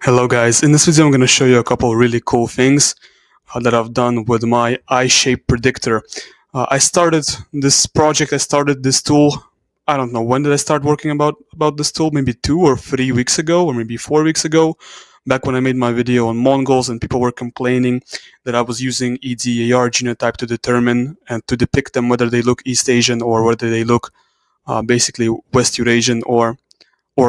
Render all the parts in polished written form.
Hello guys, in this video I'm going to show you a couple really cool things that I've done with my eye shape predictor. I started this project, I started this tool, I don't know, when did I start working about this tool? Maybe 2 or 3 weeks ago, or maybe 4 weeks ago, back when I made my video on Mongols and people were complaining that I was using EDAR genotype to determine and to depict them whether they look East Asian or whether they look basically West Eurasian or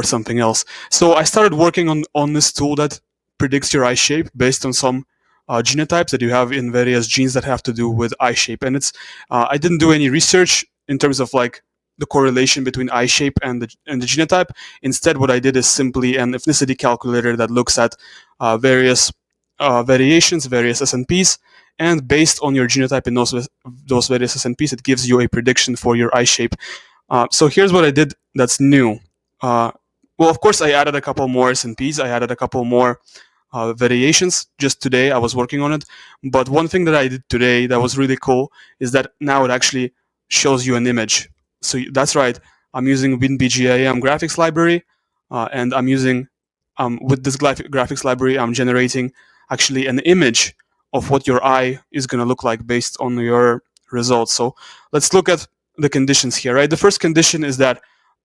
something else. So I started working on this tool that predicts your eye shape based on some genotypes that you have in various genes that have to do with eye shape. And it's I didn't do any research in terms of like the correlation between eye shape and the genotype. Instead, what I did is simply an ethnicity calculator that looks at various variations, various SNPs, and based on your genotype in those various SNPs, it gives you a prediction for your eye shape. So here's what I did that's new. Uh, well, of course, I added a couple more SNPs. I added a couple more variations. Just today, I was working on it. But one thing that I did today that was really cool is that now it actually shows you an image. So that's right. I'm using WinBGIM graphics library, and I'm using with this graphics library, I'm generating actually an image of what your eye is going to look like based on your results. So let's look at the conditions here, right? The first condition is that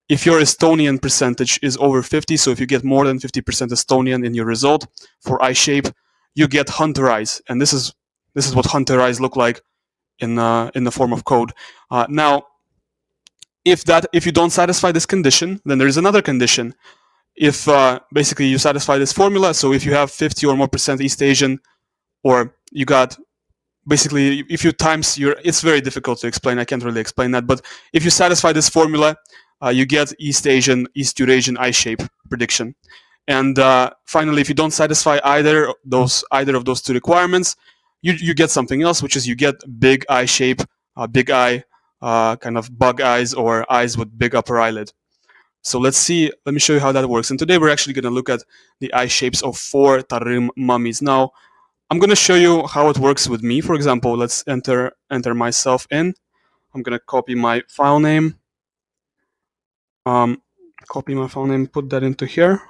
if your Estonian percentage is over 50, so if you get more than 50% Estonian in your result for eye shape, you get hunter eyes, and this is what hunter eyes look like in the form of code. Now, if you don't satisfy this condition, then there is another condition. If basically you satisfy this formula, so if you have 50 or more percent East Asian, or you got basically if you times your, it's very difficult to explain. I can't really explain that, but if you satisfy this formula, you get East Asian, East Eurasian eye shape prediction. And finally, if you don't satisfy either of those two requirements, you get something else, which is you get big eye shape, big eye, kind of bug eyes or eyes with big upper eyelid. So let me show you how that works. And today we're actually going to look at the eye shapes of 4 Tarim mummies. Now, I'm going to show you how it works with me. For example, let's enter myself in. I'm going to copy my file name. Copy my file name, put that into here.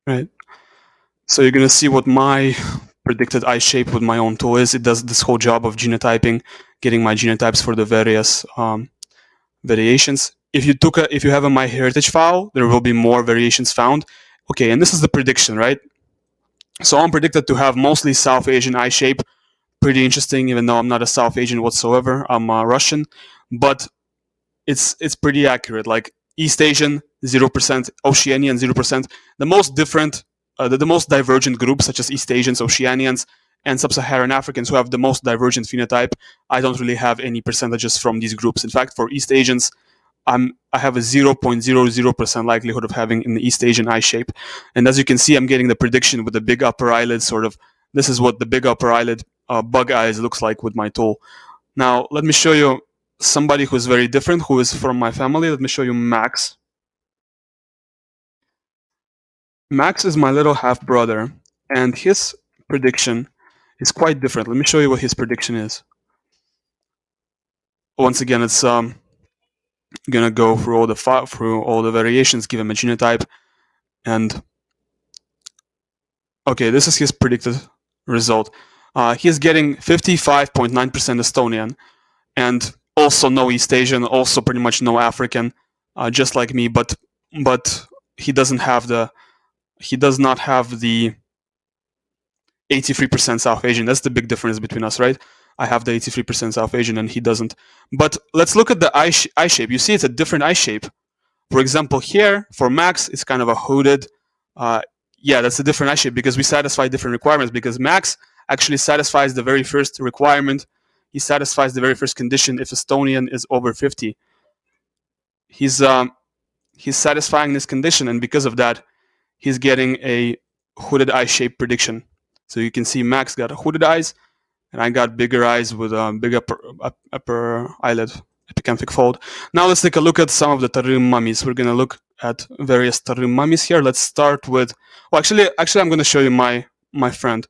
Right. So you're going to see what my predicted eye shape with my own tool is. It does this whole job of genotyping, getting my genotypes for the various variations. If you have a MyHeritage file, there will be more variations found. Okay, and this is the prediction, right? So I'm predicted to have mostly South Asian eye shape. Pretty interesting, even though I'm not a South Asian whatsoever. I'm Russian, but it's pretty accurate. Like East Asian 0%, Oceanian 0%. The most different, the most divergent groups, such as East Asians, Oceanians, and Sub-Saharan Africans, who have the most divergent phenotype, I don't really have any percentages from these groups. In fact, for East Asians, I have a 0.00% likelihood of having an East Asian eye shape. And as you can see, I'm getting the prediction with the big upper eyelid sort of. This is what the big upper eyelid bug eyes looks like with my tool. Now, let me show you somebody who's very different, who is from my family. Let me show you Max. Max is my little half-brother, and his prediction is quite different. Let me show you what his prediction is. Once again, it's gonna go through all the variations, give him a genotype, and okay, this is his predicted result. He's getting 55.9% Estonian, and also no East Asian, also pretty much no African, just like me. But he does not have the 83% South Asian. That's the big difference between us, right? I have the 83% South Asian and he doesn't. But let's look at the eye shape. You see it's a different eye shape. For example, here, for Max, it's kind of a hooded. Yeah, that's a different eye shape because we satisfy different requirements, because Max actually satisfies the very first requirement. He satisfies the very first condition if Estonian is over 50. He's satisfying this condition, and because of that, he's getting a hooded eye shape prediction. So you can see Max got hooded eyes, and I got bigger eyes with a big upper eyelid, epicanthic fold. Now let's take a look at some of the Tarim mummies. We're going to look at various Tarim mummies here. Let's start with, well, actually I'm going to show you my friend.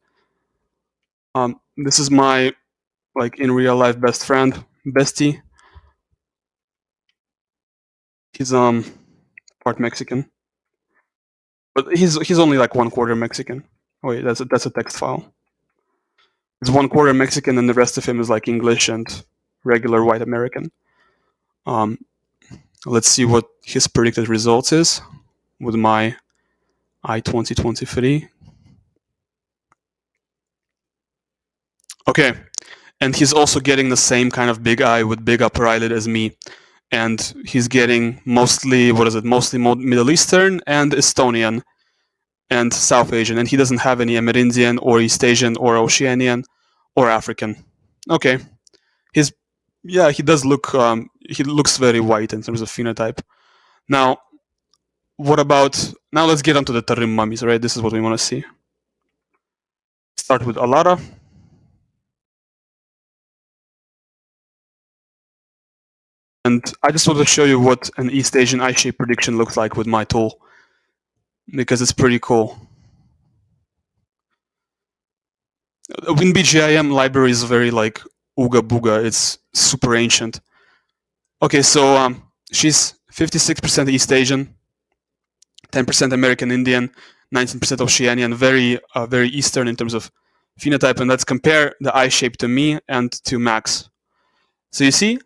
This is my, like, in real life best friend, bestie. He's part Mexican. But he's only like 1/4 Mexican. Oh wait, that's a text file. He's 1/4 Mexican, and the rest of him is like English and regular white American. Um, let's see what his predicted results is with my I-2023. Okay, and he's also getting the same kind of big eye with big upper eyelid as me, and he's getting mostly mostly Middle Eastern and Estonian and South Asian, and he doesn't have any Amerindian or East Asian or Oceanian or African. Okay, he does look he looks very white in terms of phenotype. Now, now let's get onto the Tarim mummies, right? This is what we want to see. Start with Alara. And I just want to show you what an East Asian eye shape prediction looks like with my tool, because it's pretty cool. WinBGIM library is very like ooga booga. It's super ancient. Okay, so she's 56% East Asian, 10% American Indian, 19% Oceanian, very Eastern in terms of phenotype. And let's compare the eye shape to me and to Max. So you see,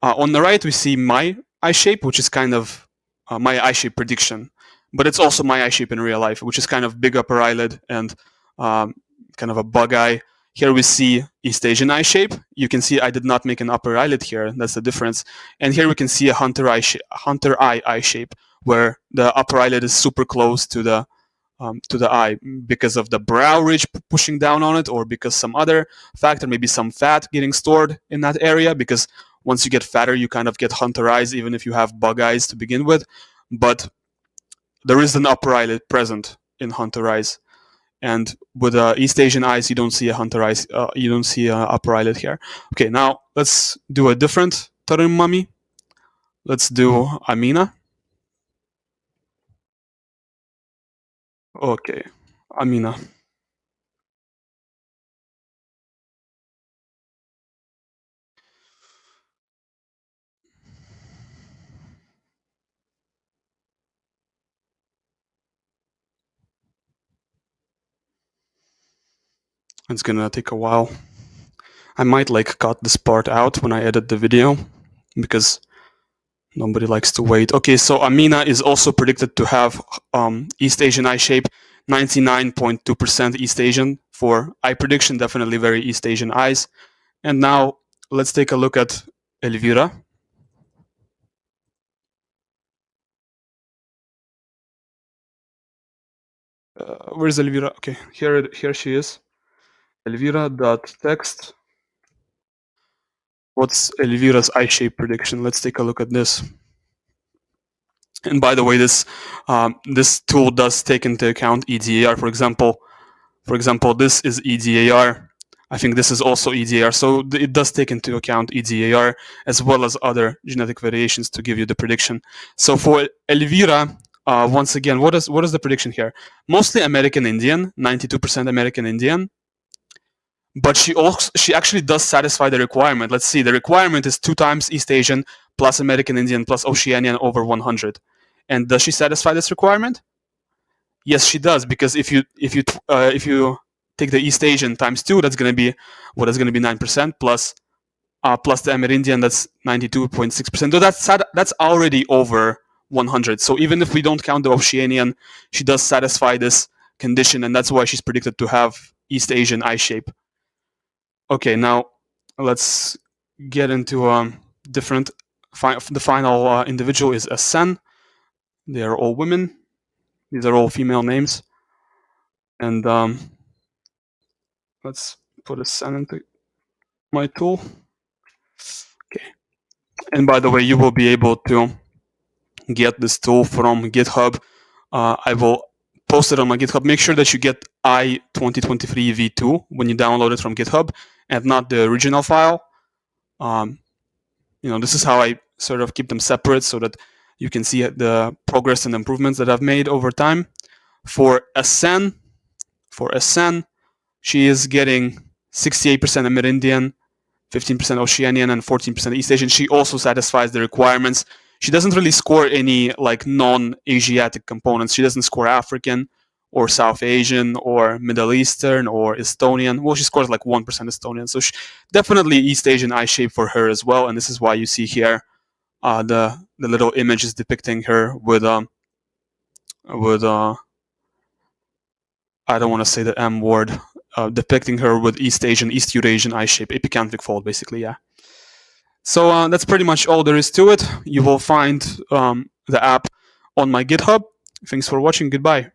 on the right we see my eye shape, which is kind of my eye shape prediction, but it's also my eye shape in real life, which is kind of big upper eyelid and kind of a bug eye. Here we see East Asian eye shape. You can see I did not make an upper eyelid here. That's the difference. And here we can see a hunter eye shape, where the upper eyelid is super close to the eye because of the brow ridge pushing down on it, or because some other factor, maybe some fat getting stored in that area. Because once you get fatter, you kind of get hunter eyes, even if you have bug eyes to begin with. But there is an upper eyelid present in hunter eyes. And with East Asian eyes, you don't see a hunter eyes. You don't see an upper eyelid here. Okay, now let's do a different Tarim mummy. Let's do Amina. Okay, Amina. It's gonna take a while. I might like cut this part out when I edit the video, because nobody likes to wait. Okay, so Amina is also predicted to have East Asian eye shape, 99.2% East Asian for eye prediction, definitely very East Asian eyes. And now let's take a look at Elvira. Where's Elvira? Okay, here she is. Elvira.text. What's Elvira's eye shape prediction? Let's take a look at this. And by the way, this tool does take into account EDAR. For example, this is EDAR. I think this is also EDAR. So it does take into account EDAR as well as other genetic variations to give you the prediction. So for Elvira, once again, what is the prediction here? Mostly American Indian, 92% American Indian. But she actually does satisfy the requirement. Let's see, the requirement is 2 times East Asian plus American Indian plus Oceanian over 100. And does she satisfy this requirement? Yes, she does, because if you take the East Asian times 2, that's going to be 9% plus the Amerindian, that's 92.6%. So that's already over 100. So even if we don't count the Oceanian, she does satisfy this condition, and that's why she's predicted to have East Asian eye shape. Okay, now let's get into different. The final individual is a Sen. They are all women. These are all female names. And let's put a Sen into my tool. Okay. And by the way, you will be able to get this tool from GitHub. I will post it on my GitHub. Make sure that you get I-2023 v2 when you download it from GitHub, and not the original file. This is how I sort of keep them separate, so that you can see the progress and improvements that I've made over time. For Sen, she is getting 68% Amerindian, 15% Oceanian, and 14% East Asian. She also satisfies the requirements. She doesn't really score any like non-Asiatic components. She doesn't score African or South Asian or Middle Eastern or Estonian. Well, she scores like 1% Estonian. So definitely East Asian eye shape for her as well. And this is why you see here the little images depicting her with I don't want to say the M word, depicting her with East Eurasian eye shape, epicanthic fold, basically, yeah. So that's pretty much all there is to it. You will find the app on my GitHub. Thanks for watching. Goodbye.